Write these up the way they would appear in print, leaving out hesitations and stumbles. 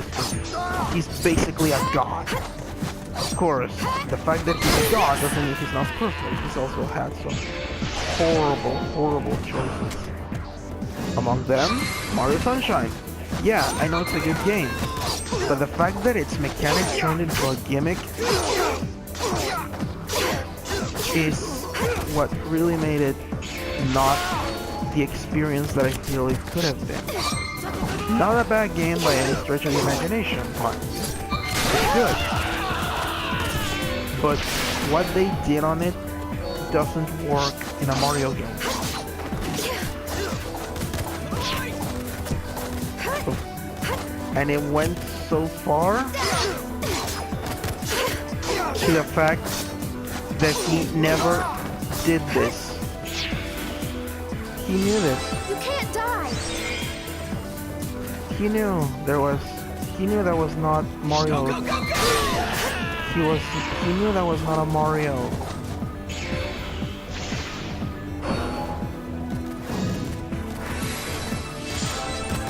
history. He's basically a god. Of course, the fact that he's a god doesn't mean he's not perfect. He's also had some horrible, horrible choices. Among them, Mario Sunshine. Yeah, I know it's a good game, but the fact that its mechanics turned into a gimmick is what really made it not the experience that I feel it could have been. Not a bad game by any stretch of the imagination, but it's good. But what they did on it doesn't work in a Mario game. And it went so far to the fact that he never did this. He knew this. You can't die. He knew there was not Mario. He knew that was not a Mario.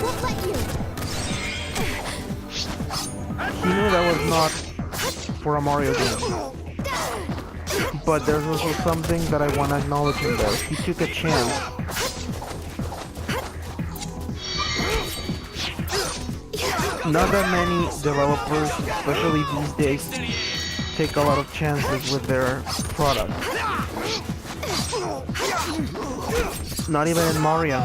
Won't let you. He knew that was not for a Mario game. But there's also something that I want to acknowledge in there. He took a chance. Not that many developers, especially these days, take a lot of chances with their product. Not even in Mario.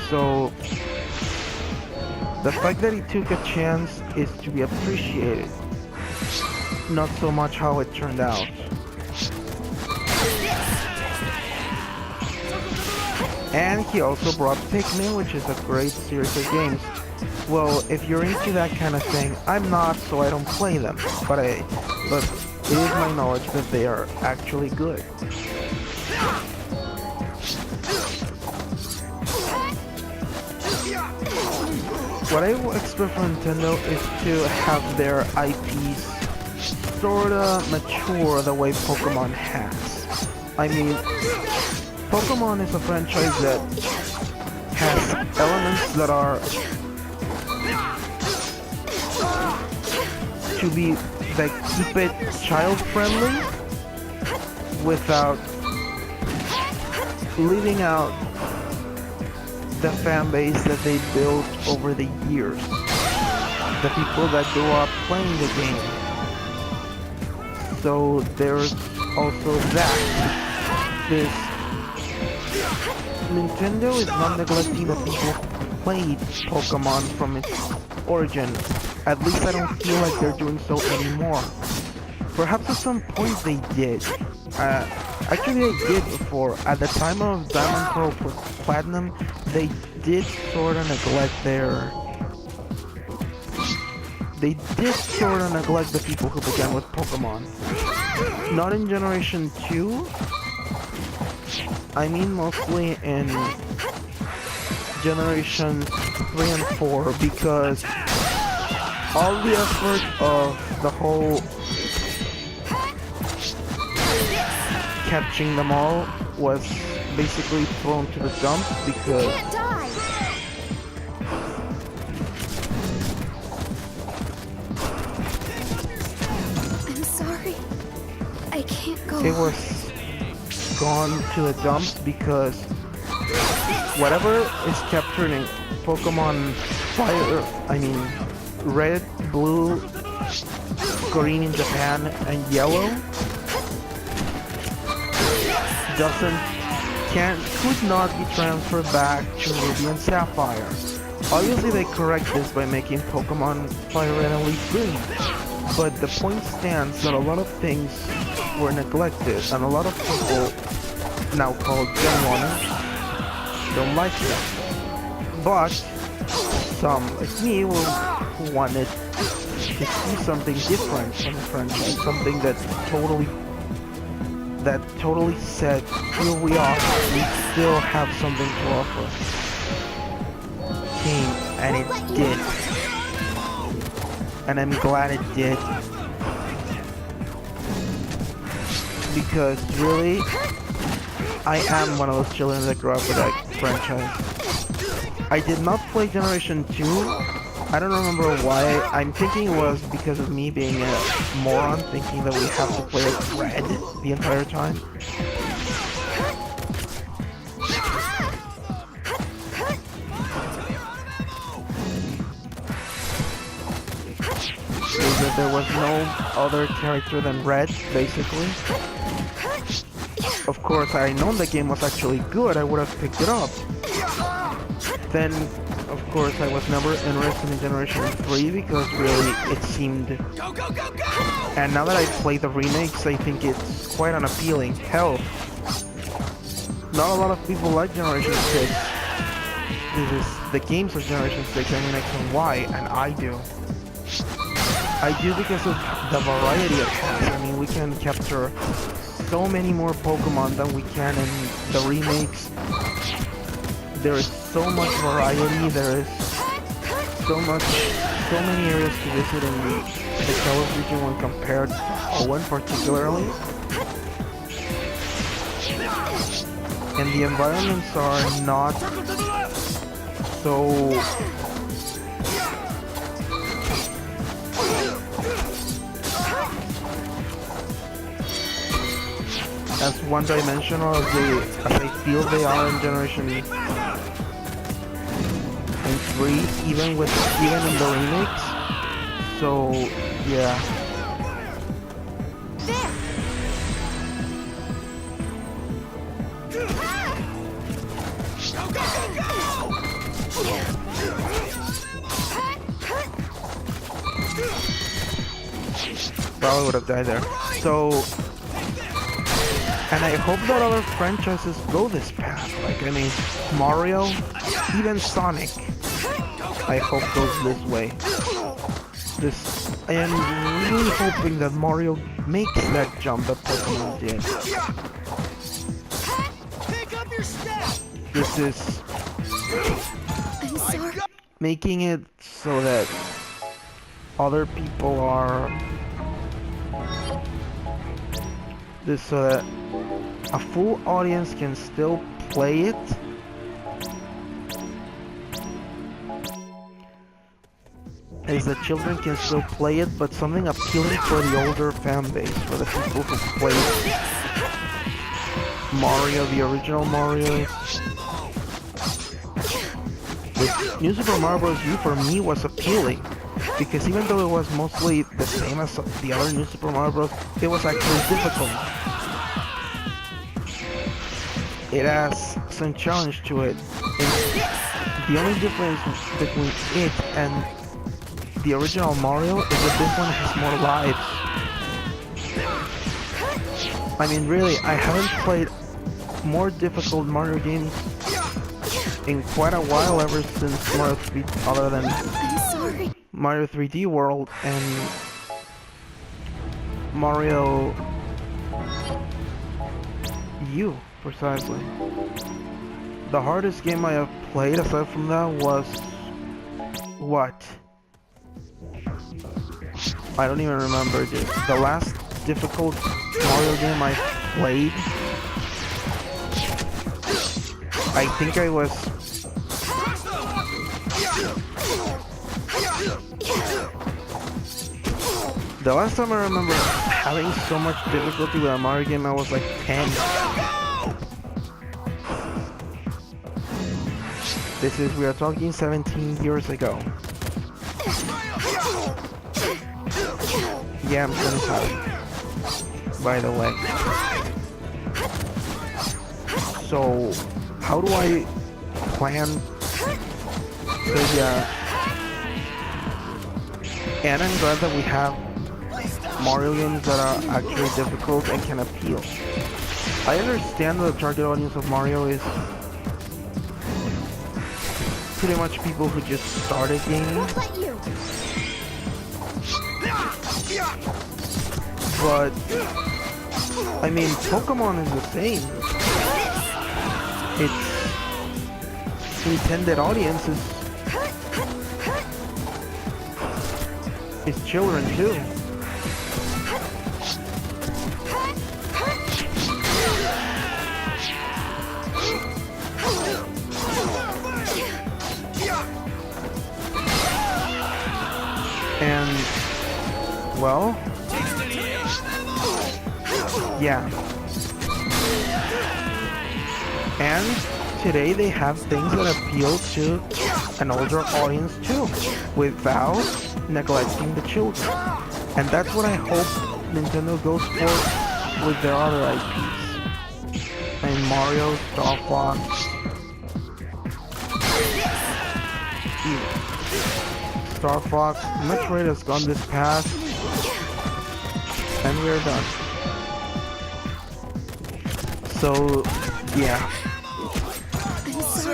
So, the fact that he took a chance is to be appreciated, not so much how it turned out. And he also brought Pikmin, which is a great series of games. Well, if you're into that kind of thing, I'm not, so I don't play them. But it is my knowledge that they are actually good. What I expect from Nintendo is to have their IPs sorta mature the way Pokemon has. I mean, Pokemon is a franchise that has elements that are to be that keep it child friendly without leaving out the fan base that they built over the years. The people that grew up playing the game. So there's also that. This Nintendo is not neglecting the people who played Pokemon from its origin. At least I don't feel like they're doing so anymore. Perhaps at some point they did. Actually they did before. At the time of Diamond Pearl Platinum, they did sort of neglect the people who began with Pokemon. Not in Generation 2. I mean mostly in Generation 3 and 4, because all the effort of the whole catching them all was basically thrown to the dump because I'm sorry. I can't go. it was gone to the dumps because whatever is captured in Pokemon Fire, I mean Red, Blue, Green in Japan, and Yellow could not be transferred back to Ruby and Sapphire. Obviously they correct this by making Pokemon Fire Red and Leaf Green, but the point stands that a lot of things were neglected, and a lot of people, now called Gen 1ers, don't like them. But some, like me, who wanted to see something different from the franchise, something that totally said, here we are, we still have something to offer. Came, and it did. And I'm glad it did. because really, I am one of those children that grew up with that franchise. I did not play Generation 2. I don't remember why. I'm thinking it was because of me being a moron, thinking that we have to play as Red the entire time. Is that there was no other character than Red, basically. Of course, I known the game was actually good, I would have picked it up. Then, of course, I was never interested in Generation 3 because really it seemed... And now that I play the remakes, I think it's quite unappealing. Hell, not a lot of people like Generation 6. This is the games of Generation 6, I mean X and Y, and I do. I do because of the variety it has. I mean, we can capture so many more Pokemon than we can in the remakes. There is so much variety, there is so many areas to visit in the Kalos region when compared to Hoenn particularly. And the environments are not so... as one-dimensional as I feel they are in Generation 3, even in the remakes. So yeah. Probably would have died there. So. And I hope that other franchises go this path. Like, I mean, Mario, even Sonic, I hope goes this way. I am really hoping that Mario makes that jump that Pokemon did. This is making it so that other people are... so that a full audience can still play it. As the children can still play it, but something appealing for the older fan base, for the people who played Mario, the original Mario. The New Super Mario Bros. U for me was appealing, because even though it was mostly the same as the other New Super Mario Bros., it was actually difficult. It has some challenge to it. And the only difference between it and the original Mario is that this one has more lives. I mean, really, I haven't played more difficult Mario games in quite a while, ever since Mario 3, other than Mario 3D World and Mario U, precisely. The hardest game I have played aside from that was... what? I don't even remember. The last difficult Mario game I played, I think I was... The last time I remember having so much difficulty with a Mario game, I was like 10. We are talking 17 years ago. Yeah, I'm 25, by the way. So, how do I plan? Because yeah, and I'm glad that we have Mario games that are actually difficult and can appeal. I understand that the target audience of Mario is pretty much people who just started gaming. But I mean, Pokemon is the same. Its intended audience is children too. well, yeah. And today they have things that appeal to an older audience too, without neglecting the children. And that's what I hope Nintendo goes for with their other IPs. And Mario, Star Fox, Star Fox, Metroid has gone this path, and we're done. So, yeah.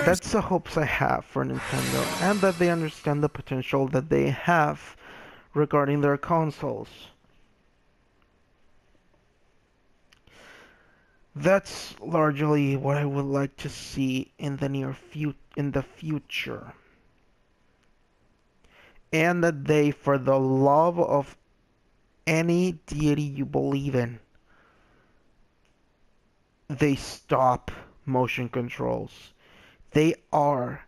That's the hopes I have for Nintendo, and that they understand the potential that they have regarding their consoles. That's largely what I would like to see in the future. And that they, for the love of any deity you believe in, they stop motion controls. They are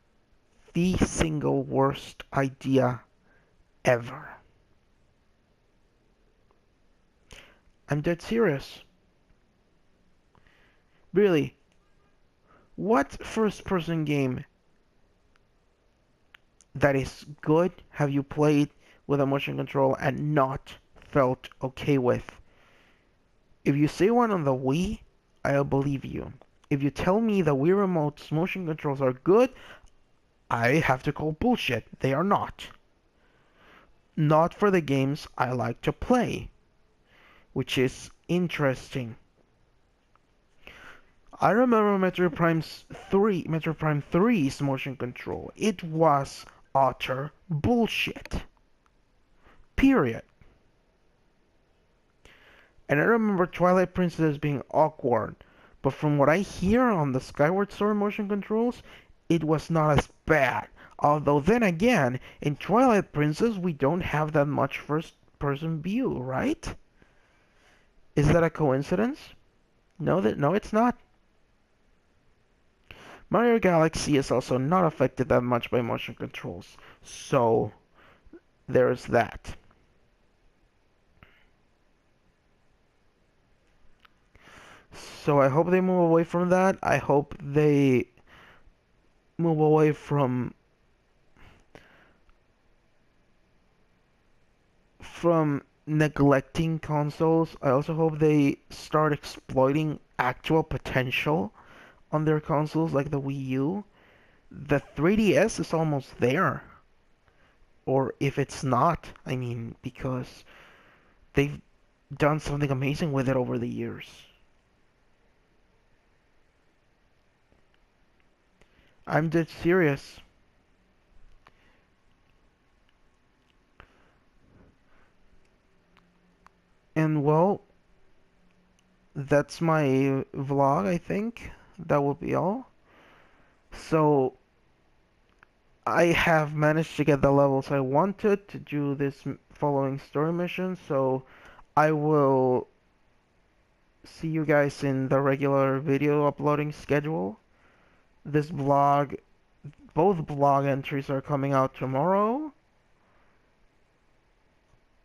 the single worst idea ever. I'm dead serious. Really, what first-person game that is good have you played with a motion control and not felt okay with? If you say one on the Wii, I'll believe you. If you tell me the Wii Remote's motion controls are good, I have to call bullshit. They are not. Not for the games I like to play, which is interesting. I remember Metroid Prime 3's motion control. It was utter bullshit. Period. And I remember Twilight Princess being awkward, but from what I hear on the Skyward Sword motion controls, it was not as bad. Although then again, in Twilight Princess we don't have that much first-person view, right? Is that a coincidence? No, it's not. Mario Galaxy is also not affected that much by motion controls, so there's that. So I hope they move away from that. I hope they move away from neglecting consoles. I also hope they start exploiting actual potential on their consoles like the Wii U. The 3DS is almost there. Or if it's not, I mean, because they've done something amazing with it over the years. I'm dead serious. And well, that's my vlog, I think. That will be all. So, I have managed to get the levels I wanted to do this following story mission, so I will see you guys in the regular video uploading schedule. This vlog, both blog entries are coming out tomorrow,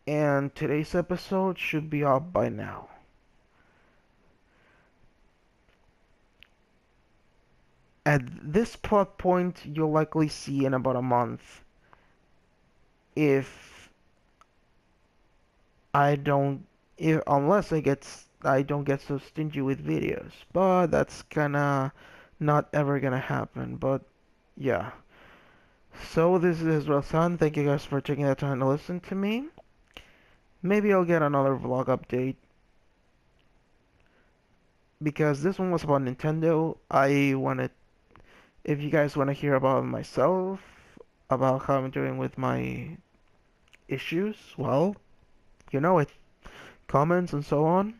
and today's episode should be up by now. At this plot point, you'll likely see in about a month if I don't, unless I don't get so stingy with videos, but that's kinda not ever gonna happen. But yeah. So this is Israel-san. Thank you guys for taking the time to listen to me. Maybe I'll get another vlog update because this one was about Nintendo. If you guys want to hear about myself, about how I'm doing with my issues, well, you know it. Comments and so on.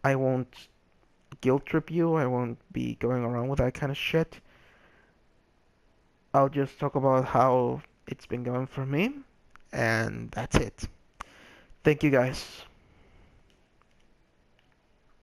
I won't guilt trip you. I won't be going around with that kind of shit. I'll just talk about how it's been going for me, and that's it. Thank you guys.